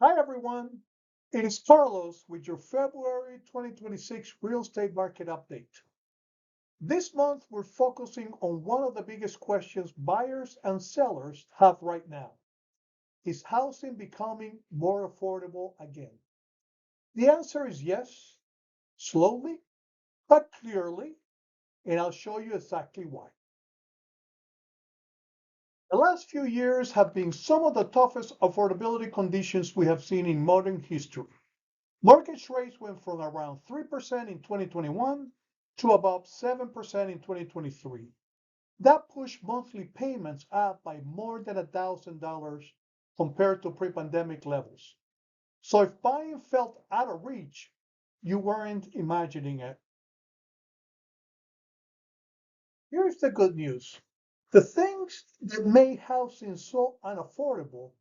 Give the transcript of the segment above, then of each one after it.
Hi everyone, it is Carlos with your February 2026 real estate market update. This month we're focusing on one of the biggest questions buyers and sellers have right now. Is housing becoming more affordable again? The answer is yes, slowly but clearly, and I'll show you exactly why. The last few years have been some of the toughest affordability conditions we have seen in modern history. Mortgage rates went from around 3% in 2021 to about 7% in 2023. That pushed monthly payments up by more than $1,000 compared to pre-pandemic levels. So if buying felt out of reach, you weren't imagining it. Here's the good news. The things that made housing so unaffordable,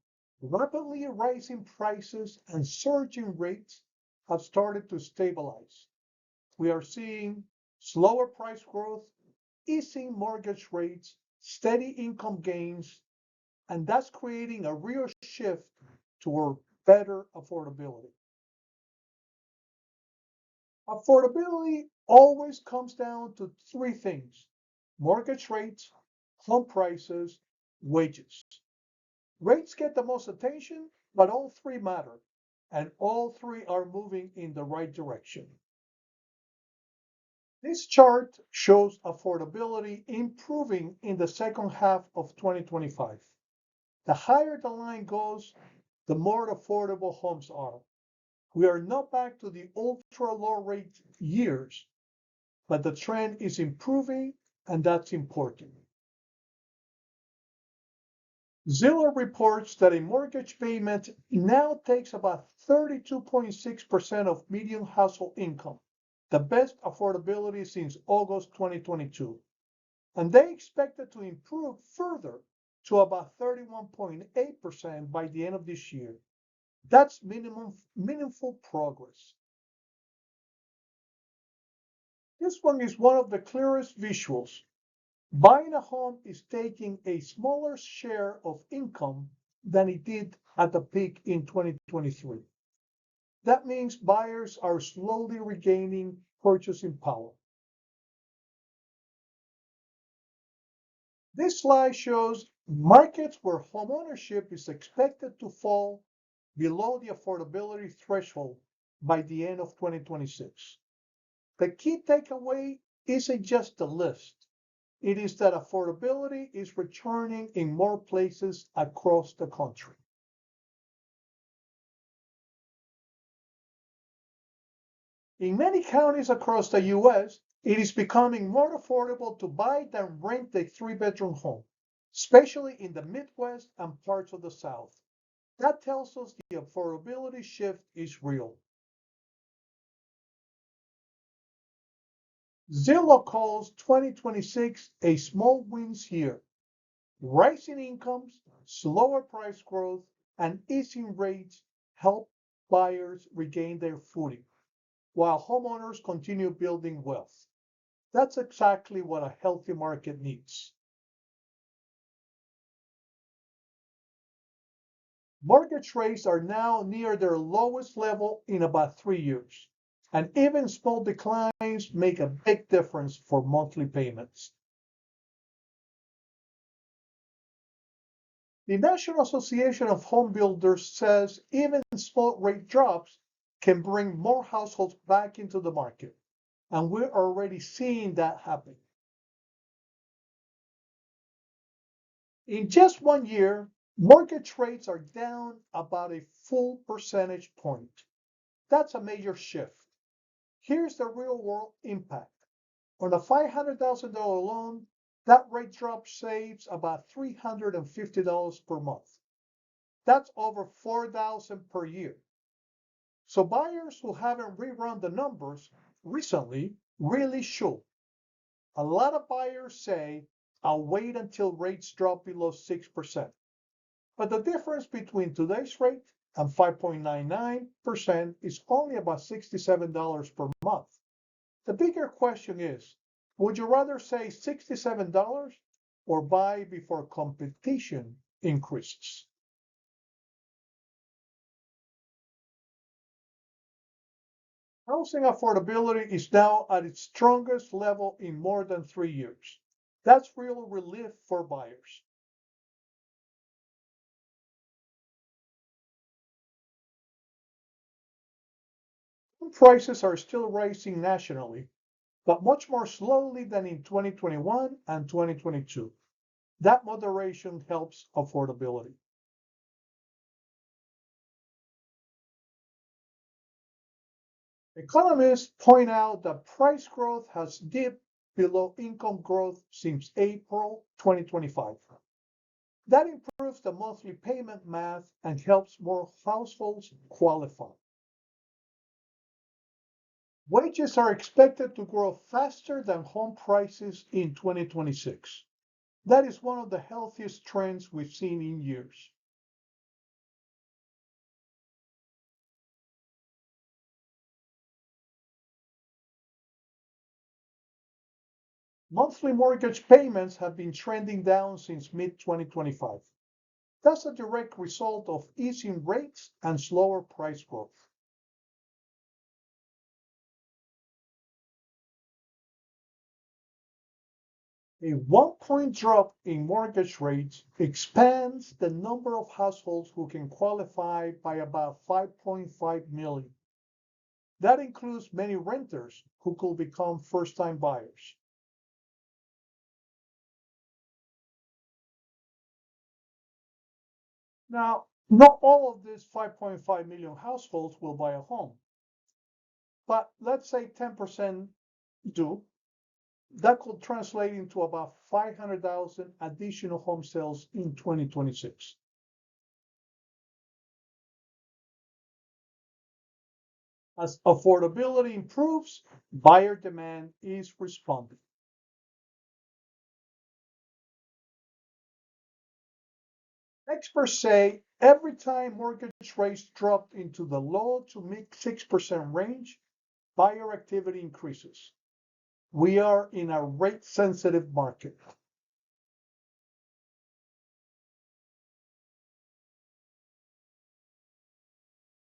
rapidly rising prices and surging rates, have started to stabilize. We are seeing slower price growth, easing mortgage rates, steady income gains, and that's creating a real shift toward better affordability. Affordability always comes down to three things: mortgage rates, home prices, wages. Rates get the most attention, but all three matter, and all three are moving in the right direction. This chart shows affordability improving in the second half of 2025. The higher the line goes, the more affordable homes are. We are not back to the ultra low rate years, but the trend is improving, and that's important. Zillow reports that a mortgage payment now takes about 32.6% of median household income, the best affordability since August 2022. And they expect it to improve further to about 31.8% by the end of this year. That's meaningful progress. This one is one of the clearest visuals. Buying a home is taking a smaller share of income than it did at the peak in 2023. That means buyers are slowly regaining purchasing power. This slide shows markets where homeownership is expected to fall below the affordability threshold by the end of 2026. The key takeaway isn't just the list. It is that affordability is returning in more places across the country. In many counties across the US, it is becoming more affordable to buy than rent a three-bedroom home, especially in the Midwest and parts of the South. That tells us the affordability shift is real. Zillow calls 2026 a small wins year. Rising incomes, slower price growth, and easing rates help buyers regain their footing, while homeowners continue building wealth. That's exactly what a healthy market needs. Mortgage rates are now near their lowest level in about 3 years, and even small declines make a big difference for monthly payments. The National Association of Home Builders says even small rate drops can bring more households back into the market, and we're already seeing that happen. In just 1 year, mortgage rates are down about a full percentage point. That's a major shift. Here's the real world impact. On a $500,000 loan, that rate drop saves about $350 per month. That's over $4,000 per year. So buyers who haven't rerun the numbers recently really should. A lot of buyers say, I'll wait until rates drop below 6%. But the difference between today's rate and 5.99% is only about $67 per month. The bigger question is, would you rather say $67 or buy before competition increases? Housing affordability is now at its strongest level in more than 3 years. That's real relief for buyers. Home prices are still rising nationally, but much more slowly than in 2021 and 2022. That moderation helps affordability. Economists point out that price growth has dipped below income growth since April 2025. That improves the monthly payment math and helps more households qualify. Wages are expected to grow faster than home prices in 2026. That is one of the healthiest trends we've seen in years. Monthly mortgage payments have been trending down since mid 2025. That's a direct result of easing rates and slower price growth. A 1 point drop in mortgage rates expands the number of households who can qualify by about 5.5 million. That includes many renters who could become first time buyers. Now, not all of these 5.5 million households will buy a home, but let's say 10% do. That could translate into about 500,000 additional home sales in 2026. As affordability improves, buyer demand is responding. Experts say every time mortgage rates drop into the low to mid 6% range, buyer activity increases. We are in a rate sensitive market.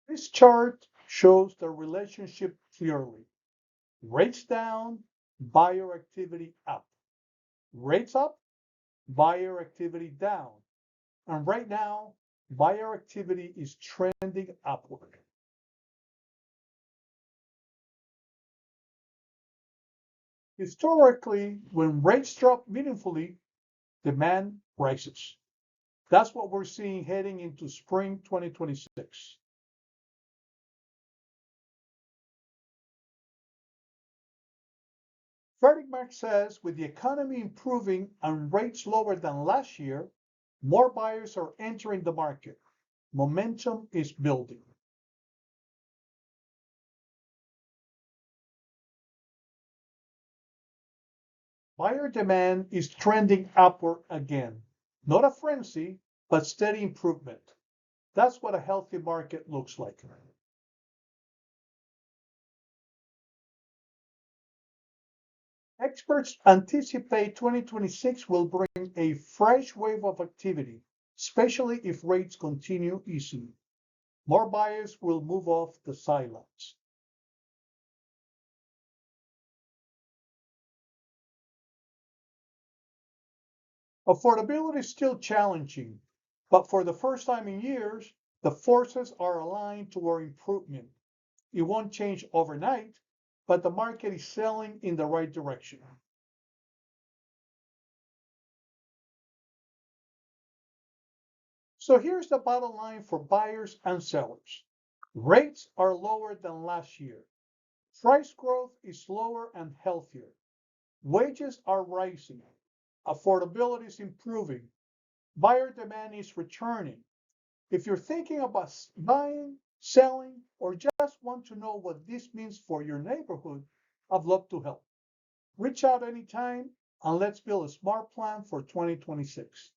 This chart shows the relationship clearly. Rates down, buyer activity up. Rates up, buyer activity down. And right now, buyer activity is trending upward. Historically, when rates drop meaningfully, demand rises. That's what we're seeing heading into spring 2026. Freddie Mac says with the economy improving and rates lower than last year, more buyers are entering the market. Momentum is building. Buyer demand is trending upward again. Not a frenzy, but steady improvement. That's what a healthy market looks like. Experts anticipate 2026 will bring a fresh wave of activity, especially if rates continue easing. More buyers will move off the sidelines. Affordability is still challenging, but for the first time in years, the forces are aligned toward improvement. It won't change overnight, but the market is selling in the right direction. So here's the bottom line for buyers and sellers. Rates are lower than last year. Price growth is slower and healthier. Wages are rising. Affordability is improving. Buyer demand is returning. If you're thinking about buying, selling, or just want to know what this means for your neighborhood, I'd love to help. Reach out anytime and let's build a smart plan for 2026.